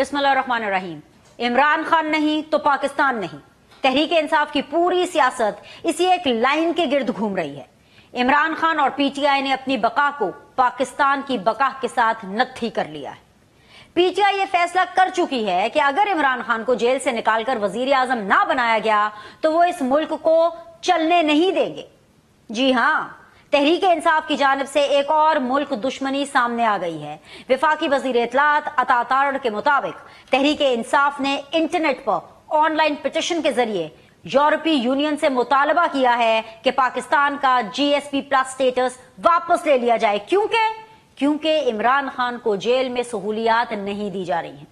بسم اللہ الرحمن الرحیم۔ عمران خان نہیں تو پاکستان نہیں، تحریک انصاف کی پوری سیاست اسی ایک لائن کے گرد گھوم رہی ہے۔ عمران خان اور پی ٹی آئی نے اپنی بقا کو پاکستان کی بقا کے ساتھ نتھی کر لیا ہے۔ پی ٹی آئی یہ فیصلہ کر چکی ہے کہ اگر عمران خان کو جیل سے نکال کر وزیر اعظم نہ بنایا گیا تو وہ اس ملک کو چلنے نہیں دیں گے۔ جی ہاں، تحریک انصاف کی جانب سے ایک اور ملک دشمنی سامنے آ گئی ہے۔ وفاقی وزیر اطلاعات عطا تارڑ کے مطابق تحریک انصاف نے internet per on line petition کے ذریعے یورپی یونین سے مطالبہ کیا ہے کہ پاکستان کا جی ایس پی پلس سٹیٹس واپس لے لیا جائے، کیونکہ عمران خان کو جیل میں سہولیات نہیں دی جا رہی ہیں۔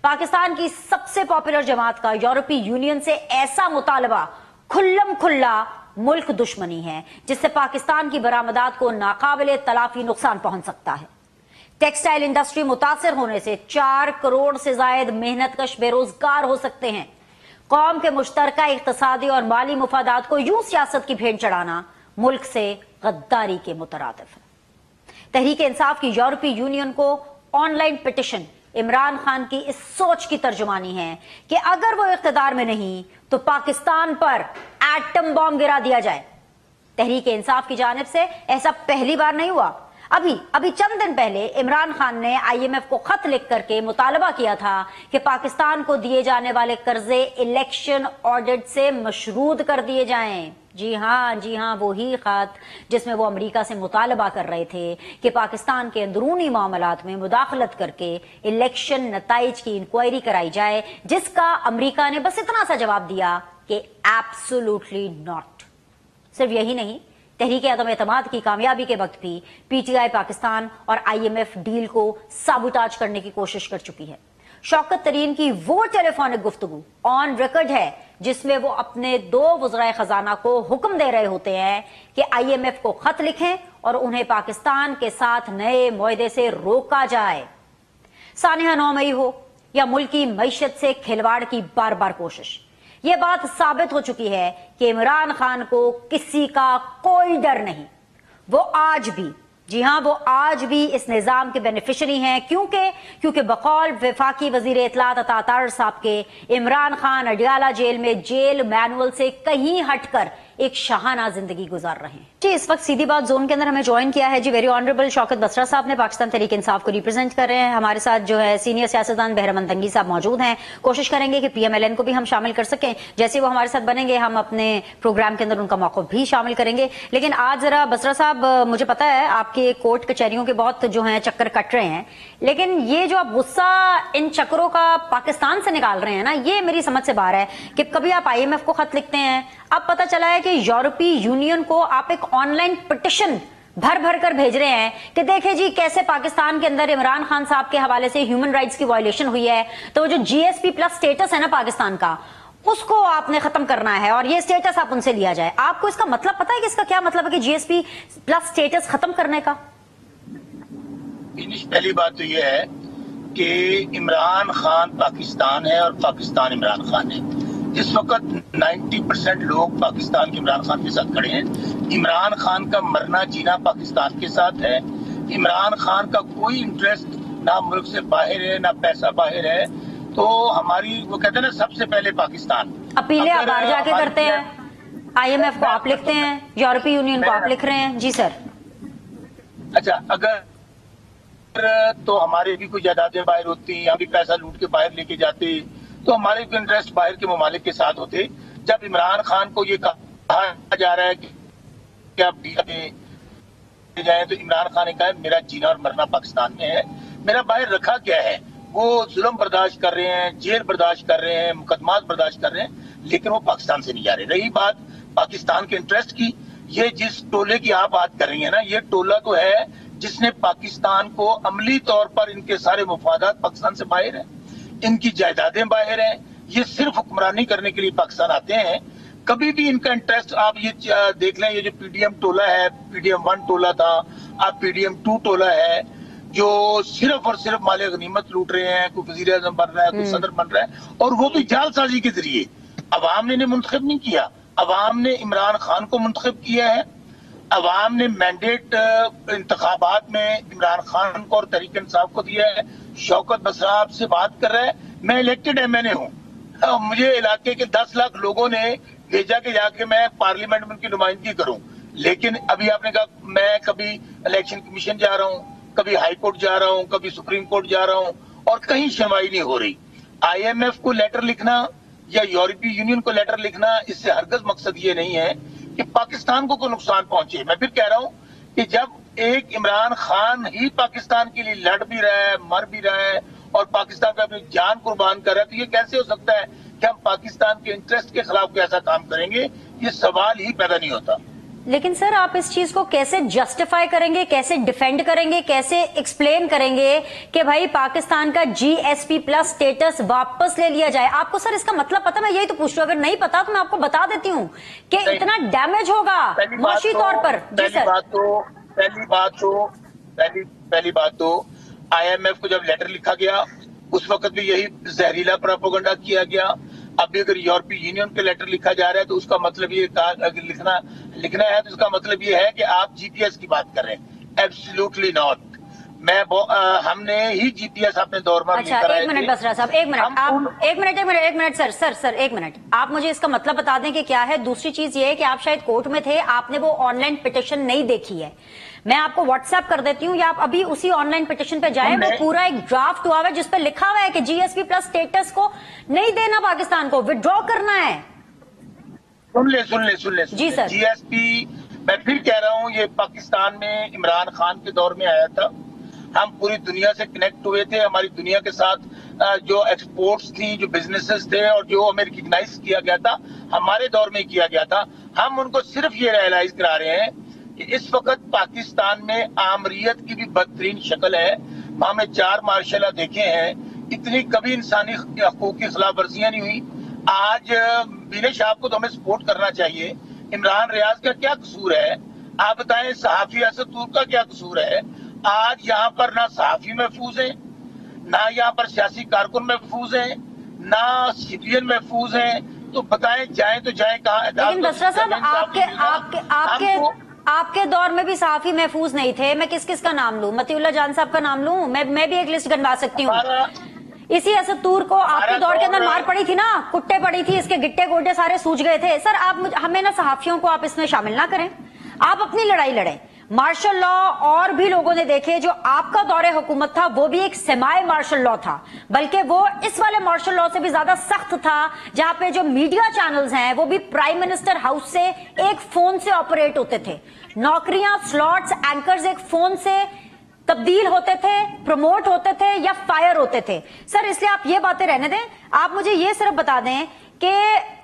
پاکستان کی سب سے پاپولر جماعت کا یورپی یونین سے ایسا مطالبہ کھلم کھلا ملک دشمنی ہے جس سے پاکستان کی برآمدات کو ناقابل تلافی نقصان پہنچ سکتا ہے۔ ٹیکسٹائل انڈسٹری متاثر ہونے سے 4 کروڑ سے زائد محنت کش بے روزگار ہو سکتے ہیں۔ قوم کے مشترکہ اقتصادی اور مالی مفادات کو یوں سیاست کی بھینٹ چڑھانا ملک سے غداری کے مترادف ہے۔ تحریک انصاف کی یورپی یونین کو on line petition Imran Khan کی اس سوچ کی ترجمانی ہے کہ اگر وہ اقتدار میں نہیں تو پاکستان پر ایٹم بم گرا دیا جائے۔ تحریک انصاف کی جانب سے ایسا پہلی بار نہیں ہوا۔ ابھی چند دن پہلے عمران خان نے آئی ایم ایف کو خط لکھ کر کے مطالبہ کیا تھا کہ پاکستان کو دیے جانے والے قرضے الیکشن آڈٹ سے مشروط کر دیے جائیں۔ جی ہاں، وہی خط جس میں وہ امریکہ سے مطالبہ کر رہے تھے کہ پاکستان کے اندرونی معاملات میں مداخلت کر کے الیکشن نتائج کی انکوائری کرائی جائے، جس کا امریکہ نے بس اتنا سا جواب دیا کہ ایبسولوٹلی ناٹ۔ صرف یہی نہیں، تحریک عدم اعتماد کی کامیابی کے وقت بھی پی ٹی آئی پاکستان اور آئی ایم ایف ڈیل کو سابوٹاج کرنے کی کوشش کر چکی ہے۔ شوکت ترین کی وہ ٹیلی فونک گفتگو آن ریکارڈ ہے جس میں وہ اپنے 2 وزرائے خزانہ کو حکم دے رہے ہوتے ہیں کہ آئی ایم ایف کو خط لکھیں اور انہیں پاکستان کے ساتھ نئے معاہدے سے روکا جائے۔ سانحہ 9 مئی ہو یا ملکی معیشت سے کھلواڑ کی بار بار کوشش، یہ بات ثابت ہو چکی ہے کہ عمران خان کو کسی کا کوئی ڈر نہیں۔ وہ آج بھی اس نظام کے بینیفیشری ہیں، کیونکہ بقول وفاقی وزیر اطلاعات عطا تارڑ صاحب کے عمران خان اڈیالہ جیل میں جیل مینول سے کہیں ہٹ کر ایک شاہانہ زندگی گزار رہے ہیں۔ جی، اس وقت سیدھی بات زون کے اندر ہمیں جوائن کیا ہے ویری آنریبل شوکت بسرا صاحب نے، پاکستان تحریک انصاف کو ریپرزینٹ کر رہے ہیں۔ ہمارے ساتھ جو ہے سینئر سیاستدان بہرام تنگی صاحب موجود ہیں۔ کوشش کریں گے کہ پی ایم ایل این کو بھی ہم شامل کر سکیں، جیسے وہ ہمارے ساتھ بنیں گے ہم اپنے پروگرام کے اندر ان کا موقف بھی شامل کریں گے۔ لیکن آج ذرا بسرا صاحب، مجھے پتا ہے آپ کے کورٹ کچہریوں کے بہت جو ہیں چکر کٹ رہے ہیں، لیکن یہ جو آپ غصہ ان چکروں کا پاکستان سے نکال رہے ہیں نا، یہ میری سمجھ سے باہر ہے کہ کبھی آپ آئی ایم ایف کو خط لکھتے ہیں، اب پتہ چلا ہے کہ یورپی یونین کو آپ ایک آن لائن پٹیشن بھر کر بھیج رہے ہیں کہ دیکھیں جی کیسے پاکستان کے اندر عمران خان صاحب کے حوالے سے ہیومن رائٹس کی وائلیشن ہوئی ہے، تو وہ جو جی ایس پی پلس سٹیٹس ہے نا پاکستان کا، اس کو آپ نے ختم کرنا ہے اور یہ سٹیٹس آپ ان سے لیا جائے۔ آپ کو اس کا مطلب پتا ہے کہ اس کا کیا مطلب ہے کہ جی ایس پی پلس سٹیٹس ختم کرنے کا؟ پہلی بات تو یہ ہے کہ عمران خان پاکستان ہے اور پاکستان عمران خان ہے۔ اس وقت 90% لوگ پاکستان کے عمران خان کے ساتھ کھڑے ہیں۔ عمران خان کا مرنا جینا پاکستان کے ساتھ ہے۔ عمران خان کا کوئی انٹرسٹ نہ ملک سے باہر ہے نہ پیسہ باہر ہے، تو ہماری وہ کہتے ہیں نا سب سے پہلے پاکستان۔ اپیلیں آپ باہر جا کے کرتے ہیں، آئی ایم ایف کو آپ لکھتے ہیں، یورپی یونین کو آپ لکھ رہے ہیں۔ جی سر۔ اچھا، اگر تو ہمارے بھی کوئی جائیدادیں باہر ہوتی، ہم بھی پیسہ لوٹ کے باہر لے کے جاتے، تو ہمارے بھی انٹرسٹ باہر کے ممالک کے ساتھ ہوتے۔ جب عمران خان کو یہ کہا جا رہا ہے کہ آپ جائیں، تو عمران خان نے کہا میرا جینا اور مرنا پاکستان میں ہے، میرا باہر رکھا کیا ہے؟ وہ ظلم برداشت کر رہے ہیں، جیل برداشت کر رہے ہیں، مقدمات برداشت کر رہے ہیں، لیکن وہ پاکستان سے نہیں جا رہے۔ رہی بات پاکستان کے انٹرسٹ کی، یہ جس ٹولے کی آپ بات کر رہی ہیں نا، یہ ٹولہ تو ہے جس نے پاکستان کو عملی طور پر ان کے سارے مفادات پاکستان سے باہر ہیں، ان کی جائیدادیں باہر ہیں، یہ صرف حکمرانی کرنے کے لیے پاکستان آتے ہیں۔ کبھی بھی ان کا انٹرسٹ آپ یہ دیکھ لیں، یہ جو پی ڈی ایم ٹولہ ہے، پی ڈی ایم 1 ٹولہ تھا، اب پی ڈی ایم 2 ٹولہ ہے، جو صرف اور صرف مال غنیمت لوٹ رہے ہیں، کوئی وزیر اعظم بن رہا ہے، کوئی صدر بن رہا ہے، اور وہ بھی جعل سازی کے ذریعے۔ عوام نے انہیں منتخب نہیں کیا، عوام نے عمران خان کو منتخب کیا ہے۔ عوام نے مینڈیٹ انتخابات میں عمران خان کو اور تحریک انصاف کو دیا ہے शौकत बसराब से बात कर रहा है। मैं इलेक्टेड एमएनए हूँ, मुझे इलाके के 10 लाख लोगों ने भेजा कि जाके मैं पार्लियामेंट में उनकी नुमाइंदगी करूं। लेकिन अभी आपने कहा मैं कभी इलेक्शन कमीशन जा रहा हूं, कभी हाई कोर्ट जा रहा हूं, कभी सुप्रीम कोर्ट जा रहा हूं और कहीं सुनवाई नहीं हो रही। IMF को लेटर लिखना या यूरोपीय यूनियन को लेटर लिखना, इससे हरगिज़ मकसद ये नहीं है कि पाकिस्तान को कोई नुकसान पहुंचे। मैं फिर कह रहा हूं कि जब एक इमरान खान ही पाकिस्तान के लिए लड़ भी रहा है, मर भी रहा है और पाकिस्तान पे अपनी जान कुर्बान कर रहा है, तो ये कैसे हो सकता है कि हम पाकिस्तान के इंटरेस्ट के खिलाफ कैसा काम करेंगे? ये सवाल ही पैदा नहीं होता। लेकिन सर आप इस चीज को कैसे जस्टिफाई करेंगे, कैसे डिफेंड करेंगे, कैसे एक्सप्लेन करेंगे कि भाई पाकिस्तान का GSP+ स्टेटस वापस ले लिया जाए? आपको सर इसका मतलब पता? मैं यही तो पूछ रही हूँ, अगर नहीं पता तो मैं आपको बता देती हूँ कि इतना डैमेज होगा मुआशी तौर पर। जी सर। पहली बात तो IMF को जब लेटर लिखा गया उस वक्त भी यही जहरीला प्रोपेगेंडा किया गया। अभी अगर यूरोपीय यूनियन के लेटर लिखा जा रहा है तो उसका मतलब ये लिखना है तो उसका मतलब ये है कि आप GPS की बात कर रहे हैं। Absolutely not. हमने ही GPS अपने दौर में अच्छा, एक मिनट बसरा साहब, एक मिनट सर, एक मिनट। आप मुझे इसका मतलब बता दें कि क्या है। दूसरी चीज ये है कि आप शायद कोर्ट में थे, आपने वो ऑनलाइन पिटिशन नहीं देखी है। मैं आपको व्हाट्सएप कर देती हूँ या आप अभी उसी ऑनलाइन पिटिशन पे जाएं। वो पूरा एक ड्राफ्ट हुआ है जिस पे लिखा हुआ है कि GSP+ स्टेटस को नहीं देना, पाकिस्तान को विड्रॉ करना है। सुन ले जी सर। GSP, मैं फिर कह रहा हूँ, ये पाकिस्तान में इमरान खान के दौर में आया था। हम पूरी दुनिया से कनेक्ट हुए थे। हमारी दुनिया के साथ जो एक्सपोर्ट्स थी, जो बिजनेसेस थे और जो हमें रिकग्नाइज किया गया था, हमारे दौर में किया गया था। हम उनको सिर्फ ये रियलाइज करा रहे हैं कि इस वक्त पाकिस्तान में आमरीत की भी बदतरीन शक्ल है। हमने 4 मार्शल देखे हैं, इतनी कभी इंसानी हकूक की खिलाफ वर्जियां नहीं हुई। आज बिनेश आपको तो हमें सपोर्ट करना चाहिए। इमरान रियाज का क्या कसूर है? आप बताएं, सहाफी असदूर का क्या कसूर है? आज यहाँ पर ना सहाफी महफूज है, ना यहाँ पर सियासी कारकुन महफूज है, ना सिटीजन महफूज है। तो बताएं जाए तो जाए कहाँ? लेकिन बसरा साहब आपके दौर में भी सहाफी महफूज नहीं थे। मैं किस किस का नाम लूं? मतीउल्लाह जान साहब का नाम लूं? मैं भी एक लिस्ट गिनवा सकती हूँ। इसी असदूर को आपके दौर के अंदर मार पड़ी थी ना, कुट्टे पड़ी थी, इसके गिट्टे गोड्डे सारे सूज गए थे। सर आप हमें ना सहाफियों को आप इसमें शामिल ना करें, आप अपनी लड़ाई लड़ें। मार्शल लॉ और भी लोगों ने देखे, जो आपका दौरे हुकूमत था वो भी एक सेमाई मार्शल लॉ था, बल्कि वो इस वाले मार्शल लॉ से भी ज्यादा सख्त था, जहां पे जो मीडिया चैनल्स हैं वो भी प्राइम मिनिस्टर हाउस से एक फोन से ऑपरेट होते थे। नौकरियां, स्लॉट्स, एंकर्स एक फोन से तब्दील होते थे, प्रमोट होते थे या फायर होते थे। सर इसलिए आप ये बातें रहने दें, आप मुझे ये सिर्फ बता दें कि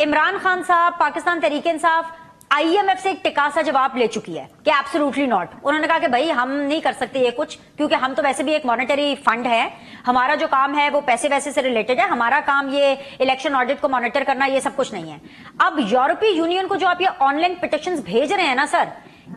इमरान खान साहब, पाकिस्तान तहरीक इंसाफ IMF से एक टिकासा जवाब ले चुकी है कि एब्सोल्युटली नॉट। उन्होंने कहा कि भाई हम नहीं कर सकते ये कुछ, क्योंकि हम तो वैसे भी एक मॉनेटरी फंड है, हमारा जो काम है वो पैसे वैसे से रिलेटेड है, हमारा काम ये इलेक्शन ऑडिट को मॉनिटर करना, ये सब कुछ नहीं है। अब यूरोपीय यूनियन को जो आप ये ऑनलाइन पिटिशंस भेज रहे हैं ना सर,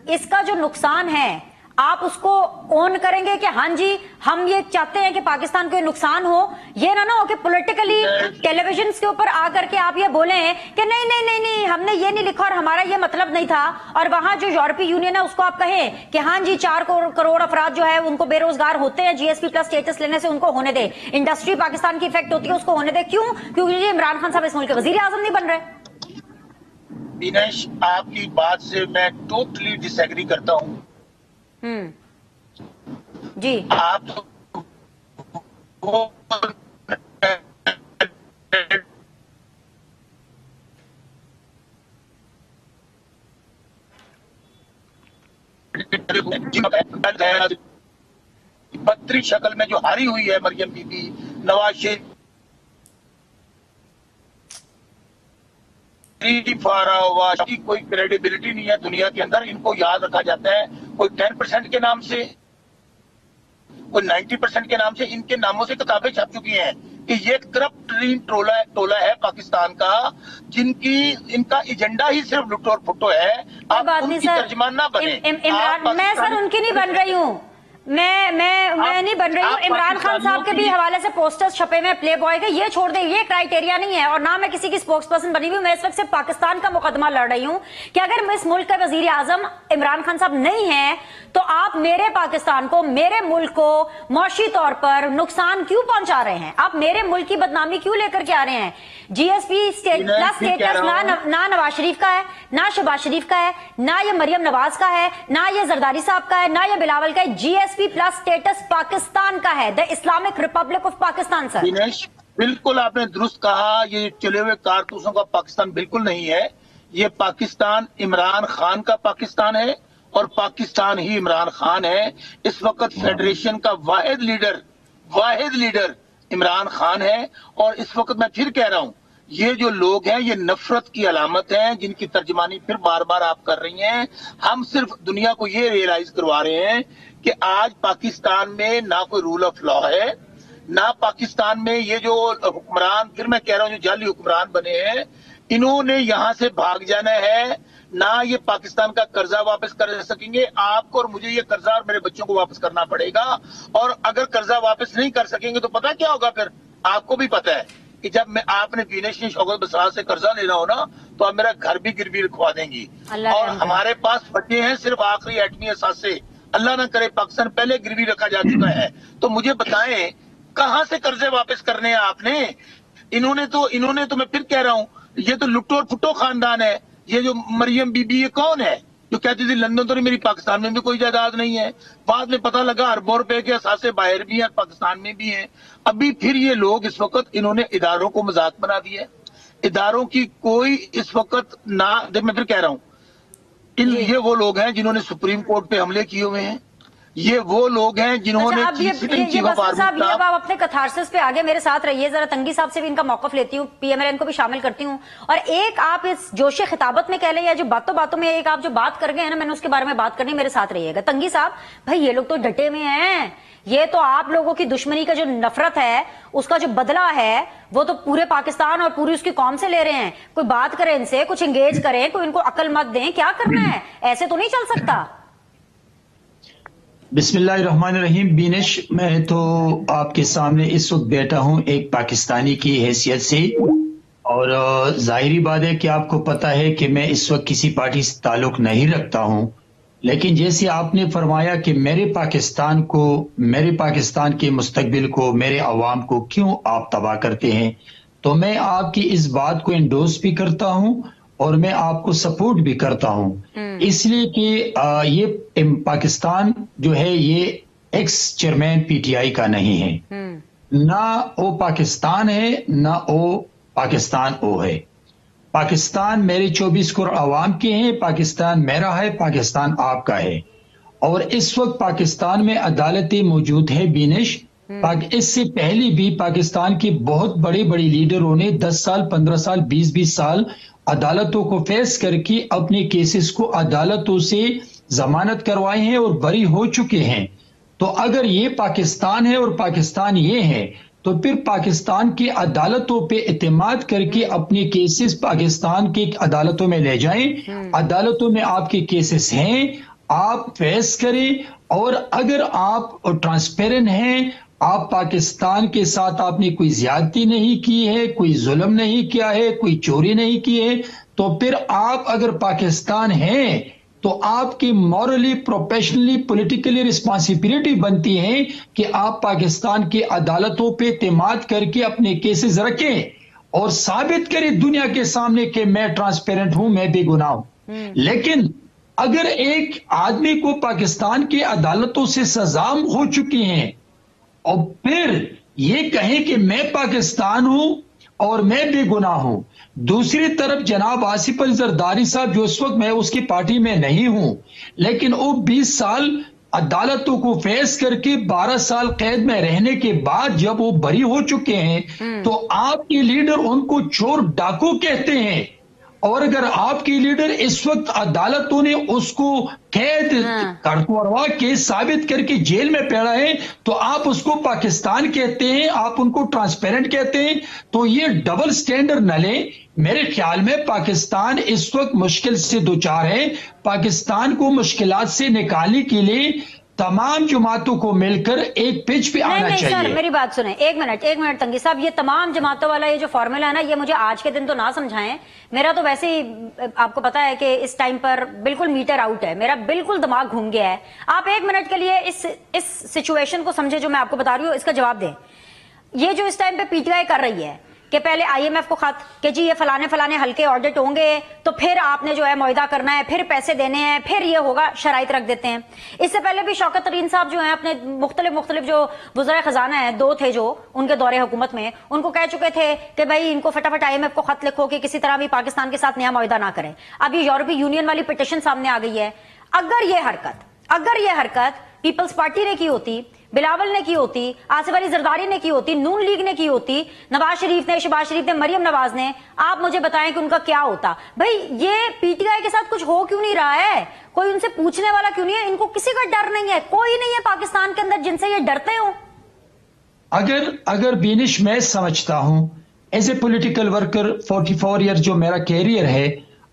इसका जो नुकसान है आप उसको ओन करेंगे कि हाँ जी हम ये चाहते हैं कि पाकिस्तान को नुकसान हो? ये ना हो कि पॉलिटिकली टेलीविजन के ऊपर आकर के आप ये बोले कि नहीं नहीं नहीं नहीं हमने ये नहीं लिखा और हमारा ये मतलब नहीं था, और वहां जो यूरोपीय यूनियन है उसको आप कहें कि हाँ जी 4 करोड़ अफराद जो है उनको बेरोजगार होते हैं GSP+ स्टेटस लेने से, उनको होने दे। इंडस्ट्री पाकिस्तान की इफेक्ट होती है, उसको होने दे। क्यों? क्योंकि इमरान खान साहब इस मुल्क के वजीर आजम नहीं बन रहे। दिनेश, आपकी बात से मैं टोटली डिसएग्री करता हूँ। जी आप बदतरीन शक्ल में जो हारी हुई है मरियम बीबी, नवाज शरीफ, की कोई क्रेडिबिलिटी नहीं है दुनिया के अंदर। इनको याद रखा जाता है कोई 10% के नाम से, कोई 90% के नाम से। इनके नामों से किताबें छप चुकी हैं कि ये करप्ट टोला है पाकिस्तान का, इनका एजेंडा ही सिर्फ लुटो और फुटो है। आप उनकी तर्जमान ना बने। मैं सर उनकी नहीं बन रही हूँ, मैं नहीं बन रही हूँ। इमरान खान साहब के भी हवाले से पोस्टर्स छपे हुए प्ले बॉय के, ये छोड़ दे, ये क्राइटेरिया नहीं है। और ना मैं किसी की स्पोक्स पर्सन बनी हुई, मैं इस वक्त सिर्फ पाकिस्तान का मुकदमा लड़ रही हूँ कि अगर इस मुल्क के वजीर आजम इमरान खान साहब नहीं है तो आप मेरे पाकिस्तान को, मेरे मुल्क को मौशी तौर पर नुकसान क्यों पहुंचा रहे हैं? आप मेरे मुल्क की बदनामी क्यों लेकर के आ रहे हैं? जीएसपी स्टेटस ना नवाज शरीफ का है, ना शहबाज शरीफ का है, ना ये मरियम नवाज का है, ना ये जरदारी साहब का है, ना ये बिलावल का है। जीएसपी प्लस स्टेटस पाकिस्तान का है, the Islamic Republic of Pakistan. Sir Dinesh, बिल्कुल आपने दुरुस्त कहा, ये चले हुए कारतूसों का पाकिस्तान बिल्कुल नहीं है। ये पाकिस्तान इमरान खान का पाकिस्तान है और पाकिस्तान ही इमरान खान है। इस वक्त फेडरेशन का वाहिद लीडर इमरान खान है। और इस वक्त मैं फिर कह रहा हूं, ये जो लोग हैं ये नफरत की अलामत हैं, जिनकी तर्जमानी फिर बार बार आप कर रही हैं। हम सिर्फ दुनिया को ये रियलाइज करवा रहे हैं कि आज पाकिस्तान में ना कोई रूल ऑफ लॉ है, ना पाकिस्तान में ये जो हुक्मरान, फिर मैं कह रहा हूं जो जाली हुक्मरान बने हैं, इन्होंने यहां से भाग जाना है। ना ये पाकिस्तान का कर्जा वापस कर सकेंगे। आपको और मुझे ये कर्जा और मेरे बच्चों को वापस करना पड़ेगा। और अगर कर्जा वापस नहीं कर सकेंगे तो पता क्या होगा फिर? आपको भी पता है कि जब आपने दिनेश ने शौकत बसरा से कर्जा लेना हो ना, तो आप मेरा घर भी गिरवी रखवा देंगी। और हमारे पास बचे हैं सिर्फ आखिरी एटमी असासे। अल्लाह ना करे पाकिस्तान पहले गिरवी रखा जा चुका है। तो मुझे बताएं कहां से कर्जे वापस करने हैं आपने? इन्होंने तो मैं फिर कह रहा हूं, ये तो लुट्टो और फुट्टो खानदान है। ये जो मरियम बीबी, ये कौन है जो कहती थी लंदन तो नहीं, मेरी पाकिस्तान में भी कोई जायदाद नहीं है। बाद में पता लगा अरबों रुपए के असासे बाहर भी हैं, पाकिस्तान में भी हैं। अभी फिर ये लोग इस वक्त इन्होंने इदारों को मजाक बना दिया। इदारों की कोई इस वक्त ना, मैं फिर कह रहा हूं, ये वो लोग हैं जिन्होंने सुप्रीम कोर्ट पे हमले किए हुए हैं। ये वो लोग हैं जिन्होंने साहब ये आप अपने कथारसिस पे आगे मेरे साथ रहिए जरा। तंगी साहब से भी इनका मौकफ लेती हूँ, पीएमएलएन को भी शामिल करती हूँ। और एक आप इस जोशे खिताबत में कह लें या जो बातों बातों में एक आप जो बात कर गए हैं ना, मैंने उसके बारे में बात करनी, मेरे साथ रहिएगा। तंगी साहब भाई, ये लोग तो डटे हुए हैं। ये तो आप लोगों की दुश्मनी का जो नफरत है, उसका जो बदला है, वो तो पूरे पाकिस्तान और पूरी उसकी कौम से ले रहे हैं। कोई बात करें इनसे, कुछ एंगेज करें, कोई इनको अकल मत दें। क्या करना है? ऐसे तो नहीं चल सकता। बिस्मिल्लाहिर्रहमानिर्रहीम। बीनेश, मैं तो आपके सामने इस वक्त बैठा हूं एक पाकिस्तानी की हैसियत से, और जाहिरी बात है कि आपको पता है कि मैं इस वक्त किसी पार्टी से ताल्लुक नहीं रखता हूं। लेकिन जैसे आपने फरमाया कि मेरे पाकिस्तान के मुस्तकबिल को, मेरे अवाम को क्यों आप तबाह करते हैं, तो मैं आपकी इस बात को एंडोर्स भी करता हूं और मैं आपको सपोर्ट भी करता हूं। इसलिए कि ये पाकिस्तान जो है ये एक्स चेयरमैन पीटीआई का नहीं है, ना वो पाकिस्तान है, ना वो पाकिस्तान वो है। पाकिस्तान मेरे 24 करोड़ अवाम के हैं, पाकिस्तान मेरा है, पाकिस्तान आपका है। और इस वक्त पाकिस्तान में अदालतें मौजूद है बीनेश। इससे पहले भी पाकिस्तान के बहुत बड़े बड़े लीडरों ने 10 साल, 15 साल, 20-20 साल अदालतों को फेस करके अपने केसेस को अदालतों से जमानत करवाए हैं और बरी हो चुके हैं। तो अगर ये पाकिस्तान है और पाकिस्तान ये है, तो फिर पाकिस्तान की अदालतों पे इत्मीनान करके अपने केसेस पाकिस्तान की अदालतों में ले जाएं। अदालतों में आपके केसेस हैं, आप फेस करें। और अगर आप ट्रांसपेरेंट हैं, आप पाकिस्तान के साथ आपने कोई ज्यादती नहीं की है, कोई जुल्म नहीं किया है, कोई चोरी नहीं की है, तो फिर आप अगर पाकिस्तान हैं तो आपकी मॉरली, प्रोफेशनली, पॉलिटिकली रिस्पॉन्सिबिलिटी बनती है कि आप पाकिस्तान की अदालतों पे इत्मीनान करके अपने केसेस रखें और साबित करें दुनिया के सामने कि मैं ट्रांसपेरेंट हूं, मैं बेगुनाह हूं। लेकिन अगर एक आदमी को पाकिस्तान की अदालतों से सजा हो चुकी है और फिर ये कहें कि मैं पाकिस्तान हूं और मैं बेगुनाह हूं, दूसरी तरफ जनाब आसिफ अली जरदारी साहब, जो इस वक्त मैं उसकी पार्टी में नहीं हूं, लेकिन वो 20 साल अदालतों को फेस करके 12 साल कैद में रहने के बाद जब वो बरी हो चुके हैं, तो आपके लीडर उनको चोर डाकू कहते हैं। और अगर आपके लीडर इस वक्त अदालतों ने उसको कैद करवा के साबित करके जेल में पड़ा है, तो आप उसको पाकिस्तान कहते हैं, आप उनको ट्रांसपेरेंट कहते हैं। तो ये डबल स्टैंडर्ड न लें। मेरे ख्याल में पाकिस्तान इस वक्त मुश्किल से दो चार है। पाकिस्तान को मुश्किलात से निकालने के लिए तमाम जमातों को मिलकर एक पिच पे आना नहीं चाहिए। सर, मेरी बात सुने, एक मिनट तंगी साहब, ये तमाम जमातों वाला ये जो फॉर्मूला है ना, ये मुझे आज के दिन तो ना समझाएं। मेरा तो वैसे ही आपको पता है कि इस टाइम पर बिल्कुल मीटर आउट है, मेरा बिल्कुल दिमाग घूम गया है। आप एक मिनट के लिए इस सिचुएशन को समझे जो मैं आपको बता रही हूँ, इसका जवाब दें। ये जो इस टाइम पे पीटीआई कर रही है कि पहले आईएमएफ को खत कि जी ये फलाने हल्के ऑडिट होंगे, तो फिर आपने जो है मुआहदा करना है, फिर पैसे देने हैं, फिर ये होगा, शराइत रख देते हैं। इससे पहले भी शौकत तरीन साहब जो है अपने मुख्तलिफ जो वज़ीर खजाना है, दो थे जो उनके दौरे हुकूमत में, उनको कह चुके थे कि भाई इनको फटाफट आईएमएफ को खत लिखो कि किसी तरह भी पाकिस्तान के साथ नया मुआहदा ना करें। अब ये यूरोपीय यूनियन वाली पिटीशन सामने आ गई है। अगर ये हरकत पीपल्स पार्टी ने की होती, बिलावल ने की होती, आसिफ अली जरदारी ने की होती, नून लीग ने की होती, नवाज शरीफ ने, शहबाज शरीफ ने, मरियम नवाज ने, आप मुझे बताएं कि उनका क्या होता। भाई ये पीटीआई के साथ कुछ हो क्यों नहीं रहा है? कोई उनसे पूछने वाला क्यों नहीं है? इनको किसी का डर नहीं है, कोई नहीं है पाकिस्तान के अंदर जिनसे ये डरते हो। अगर बीनिश, मैं समझता हूं as a political worker 44 year जो मेरा कैरियर है,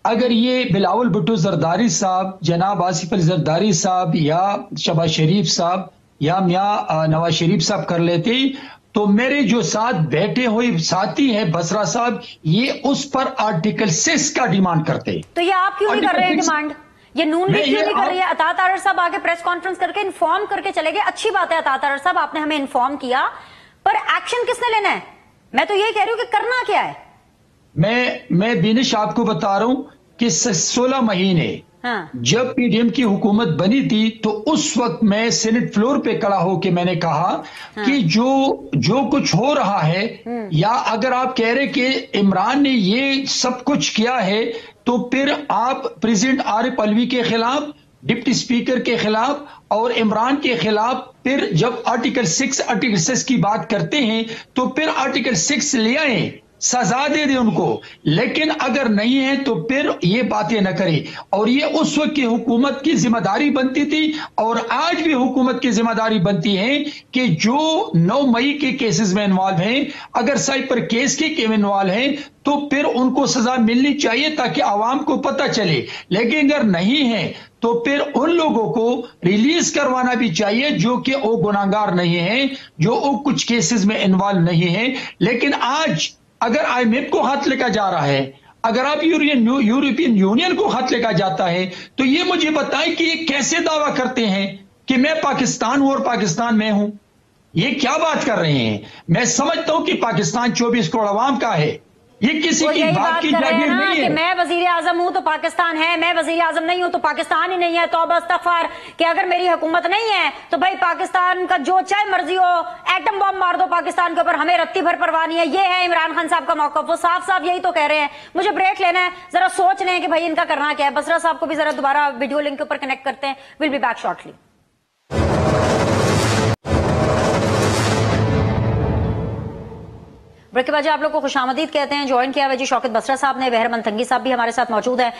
अगर ये बिलावल भुट्टो जरदारी साहब, जनाब आसिफ अली जरदारी साहब या शहबाज शरीफ साहब या मियां नवाज शरीफ साहब कर लेते, तो मेरे जो साथ बैठे हुए साथी हैं बसरा साहब, ये उस पर आर्टिकल 6 का डिमांड करते। तो ये आप क्यों नहीं कर रहे हैं डिमांड? ये नून लीग क्यों नहीं कर रही है? अतात आरर साहब आगे प्रेस कॉन्फ्रेंस करके इन्फॉर्म करके चले गए, अच्छी बात है अतात आरर साहब, आपने हमें इन्फॉर्म किया, पर एक्शन किसने लेना है? मैं तो यही कह रही हूं कि करना क्या है। मैं बिनिश आपको बता रहा हूं कि 16 महीने जब पीडीएम की हुकूमत बनी थी, तो उस वक्त मैं सेनेट फ्लोर पे खड़ा होकर मैंने कहा कि जो कुछ हो रहा है, या अगर आप कह रहे कि इमरान ने ये सब कुछ किया है, तो फिर आप प्रेसिडेंट आरिफ अलवी के खिलाफ, डिप्टी स्पीकर के खिलाफ और इमरान के खिलाफ, फिर जब आर्टिकल 6 की बात करते हैं, तो फिर आर्टिकल 6 ले आए, सजा दे दे उनको। लेकिन अगर नहीं है तो फिर ये बातें न करे। और ये उस वक्त की हुकूमत की जिम्मेदारी बनती थी, और आज भी हुकूमत की जिम्मेदारी बनती है कि जो 9 मई के केसेस में इन्वॉल्व हैं, अगर साइपर केस के इन्वॉल्व हैं, तो फिर उनको सजा मिलनी चाहिए ताकि आवाम को पता चले। लेकिन अगर नहीं है तो फिर उन लोगों को रिलीज करवाना भी चाहिए जो कि वो गुनाहगार नहीं है, जो वो कुछ केसेस में इन्वॉल्व नहीं है। लेकिन आज अगर आईएमएफ को हाथ लेकर जा रहा है, अगर आप यूरोपियन यूनियन को हाथ लेकर जाता है, तो ये मुझे बताएं कि ये कैसे दावा करते हैं कि मैं पाकिस्तान हूं और पाकिस्तान में हूं? ये क्या बात कर रहे हैं? मैं समझता हूं कि पाकिस्तान 24 करोड़ अवाम का है, ये किसी की बात की जागीर नहीं है। कि मैं वजीर आजम हूं तो पाकिस्तान है, मैं वजीर आजम नहीं हूं तो पाकिस्तान ही नहीं है। तौबा इस्तगफार कि अगर मेरी हुकूमत नहीं है तो भाई पाकिस्तान का जो चाहे मर्जी हो, एटम बम मार दो पाकिस्तान के ऊपर, हमें रत्ती भर परवाह नहीं है। ये है इमरान खान साहब का मौक़िफ़, वो साफ यही तो कह रहे हैं। मुझे ब्रेक लेना है, जरा सोच लें कि भाई इनका करना क्या है। बसरा साहब को भी जरा दोबारा वीडियो लिंक के ऊपर कनेक्ट करते हैं। Will be back shortly. Break के बाद आप लोग को खुशामदीद कहते हैं। ज्वाइन किया हुआ जी शौकत बसरा साहब ने, बहरमन तंगी साहब भी हमारे साथ मौजूद है।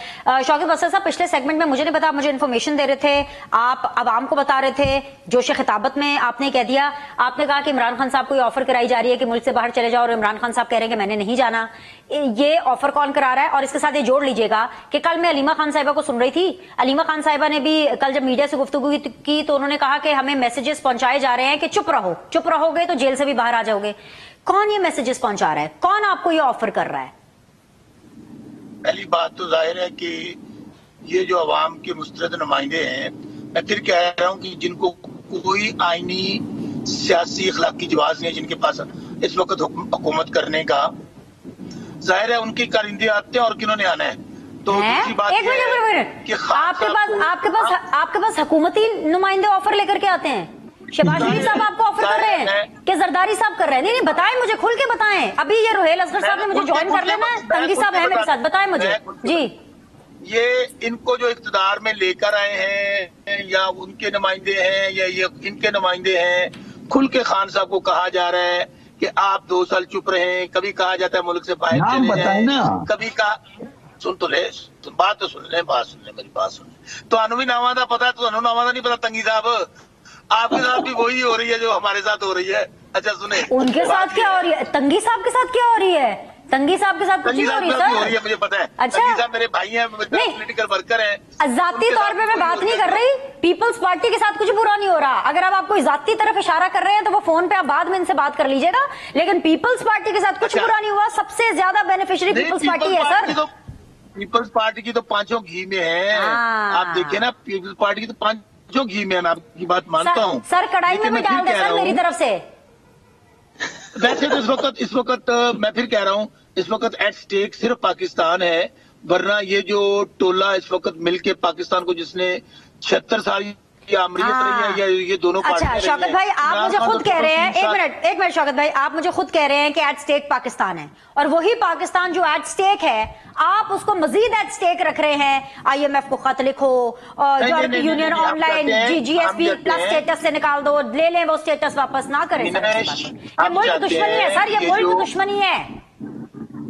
शौकत बसरा साहब, पिछले सेगमेंट में मुझे नहीं पता, मुझे इन्फॉर्मेशन दे रहे थे, आप आवाम को बता रहे थे, जोश खिताबत में आपने कह दिया, आपने कहा कि इमरान खान साहब को ये ऑफर कराई जा रही है कि मुल्क से बाहर चले जाओ, और इमरान खान साहब कह रहे हैं कि मैंने नहीं जाना। ये ऑफर कौन करा रहा है? और इसके साथ ये जोड़ लीजिएगा कि कल मैं अलीमा खान साहिबा को सुन रही थी, अलीमा खान साहिबा ने भी कल जब मीडिया से गुफ्तगू की तो उन्होंने कहा कि हमें मैसेजेस पहुंचाए जा रहे हैं कि चुप रहोगे तो जेल से भी बाहर आ जाओगे। कौन ये मैसेजेस पहुंचा रहा है? कौन आपको ये ऑफर कर रहा है? पहली बात तो जाहिर है कि ये जो अवाम के मुस्तरद नुमाइंदे हैं, मैं फिर कह रहा हूं कि जिनको कोई आईनी सियासी अखलाकी जवाब नहीं है, जिनके पास इस वक्त हुकूमत करने का, जाहिर है उनके कारिंदे आते हैं और किन्होंने आना है। तो दूसरी बात एक मिनट कि आपके पास हुकूमती नुमाइंदे ऑफर लेकर के आते हैं? शहबाज शरीफ साहब आपको ऑफर कर रहे हैं कि जरदारी साहब कर रहे हैं? नहीं बताएं, मुझे खुल के बताएं। अभी ये रोहेल असगर साहब ने मुझे ज्वाइन कर लेना है, तंगी साहब है मेरे साथ, बताएं मुझे जी। ये इनको जो इख्तिदार में लेकर आए हैं, या उनके नुमाइंदे हैं या ये इनके नुमाइंदे हैं, खुल के खान साहब को कहा जा रहा है कि आप 2 साल चुप रहे। कभी कहा जाता है मुल्क से बाहर चले जाएं, कभी कहा सुन तो ले, बात तो सुन ले, मेरी बात सुन ले। तो अनु भी नावादा पता है, तो अनु नावादा नहीं पता? तंगी साहब, आपके साथ भी वही हो रही है जो हमारे साथ हो रही है। अच्छा सुने, उनके साथ क्या हो रही है? तंगी साहब के साथ क्या हो रही है? तंगी साहब के साथ कुछ नहीं हो रही सर? हो रही है, मुझे पता है। अच्छा, तंगी साहब मेरे भाई हैं, पॉलिटिकल वर्कर हैं। जाती तौर पे मैं बात नहीं कर रही, पीपल्स पार्टी के साथ कुछ बुरा नहीं हो रहा। अगर आप कोई जाती तरफ इशारा कर रहे हैं तो वो फोन पे आप बाद में इनसे बात कर लीजिएगा, लेकिन पीपल्स पार्टी के साथ कुछ बुरा नहीं हुआ। सबसे ज्यादा बेनिफिशियरी पीपल्स पार्टी है सर। पीपल्स पार्टी की तो पांचों घी में है। आप देखिए ना, पीपल्स पार्टी की तो पांचों घी में है। मैं आपकी बात मानता हूँ सर, कढ़ाई में भी डाल दे सर मेरी तरफ से। वैसे तो इस वक्त मैं फिर कह रहा हूँ, इस वक्त एट स्टेक सिर्फ पाकिस्तान है, वरना ये जो टोला इस वक्त मिलके पाकिस्तान को जिसने 76 साल की आमरीत रही है, या ये दोनों अच्छा शौकत भाई, आप मुझे खुद कह रहे हैं, एक मिनट शौकत भाई, आप मुझे खुद कह रहे हैं कि एट स्टेक पाकिस्तान है, और वही पाकिस्तान जो एट स्टेक है आप उसको मजीद एट स्टेक रख रहे हैं। IMF को खत लिखो, यूरोपीय union online GSP plus status से निकाल दो, ले लें वो स्टेटस वापस, ना करें। ये मुल्क दुश्मनी है सर, ये मुल्क दुश्मनी है।